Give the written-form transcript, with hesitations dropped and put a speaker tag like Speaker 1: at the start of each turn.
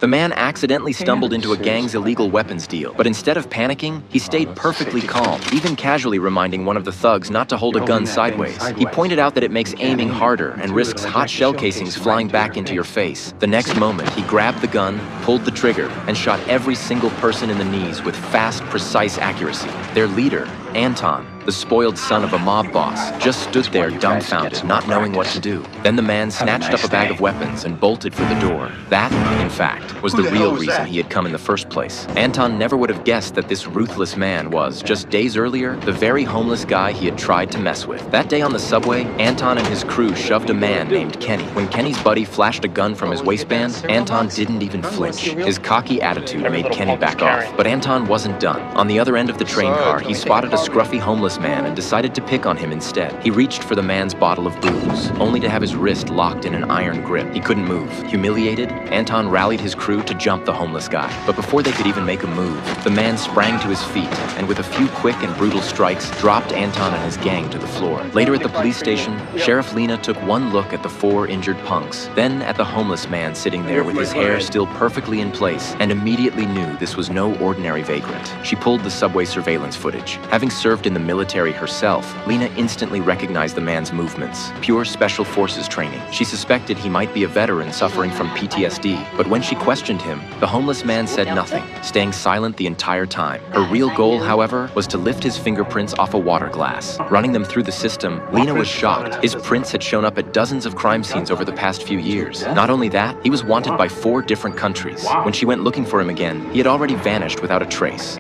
Speaker 1: The man accidentally stumbled into a gang's illegal weapons deal, but instead of panicking, he stayed perfectly calm, even casually reminding one of the thugs not to hold a gun sideways. He pointed out that it makes aiming harder and risks hot shell casings flying back into your face. The next moment, he grabbed the gun, pulled the trigger, and shot every single person in the knees with fast, precise accuracy. Their leader, Anton, the spoiled son of a mob boss, just stood there dumbfounded, not knowing what to do. Then the man snatched up a bag of weapons and bolted for the door. That, in fact, was the real reason he had come in the first place. Anton never would have guessed that this ruthless man was, just days earlier, the very homeless guy he had tried to mess with. That day on the subway, Anton and his crew shoved a man named Kenny. When Kenny's buddy flashed a gun from his waistband, Anton didn't even flinch. His cocky attitude made Kenny back off. But Anton wasn't done. On the other end of the train car, he spotted a scruffy homeless man and decided to pick on him instead. He reached for the man's bottle of booze, only to have his wrist locked in an iron grip. He couldn't move. Humiliated, Anton rallied his crew to jump the homeless guy. But before they could even make a move, the man sprang to his feet and with a few quick and brutal strikes, dropped Anton and his gang to the floor. Later at the police station, Sheriff Lena took one look at the 4 injured punks, then at the homeless man sitting there with his hair still perfectly in place, and immediately knew this was no ordinary vagrant. She pulled the subway surveillance footage. Having served in the military herself, Lena instantly recognized the man's movements. Pure Special Forces training. She suspected he might be a veteran suffering from PTSD, but when she questioned him, the homeless man said nothing, staying silent the entire time. Her real goal, however, was to lift his fingerprints off a water glass. Running them through the system, Lena was shocked. His prints had shown up at dozens of crime scenes over the past few years. Not only that, he was wanted by 4 different countries. When she went looking for him again, he had already vanished without a trace.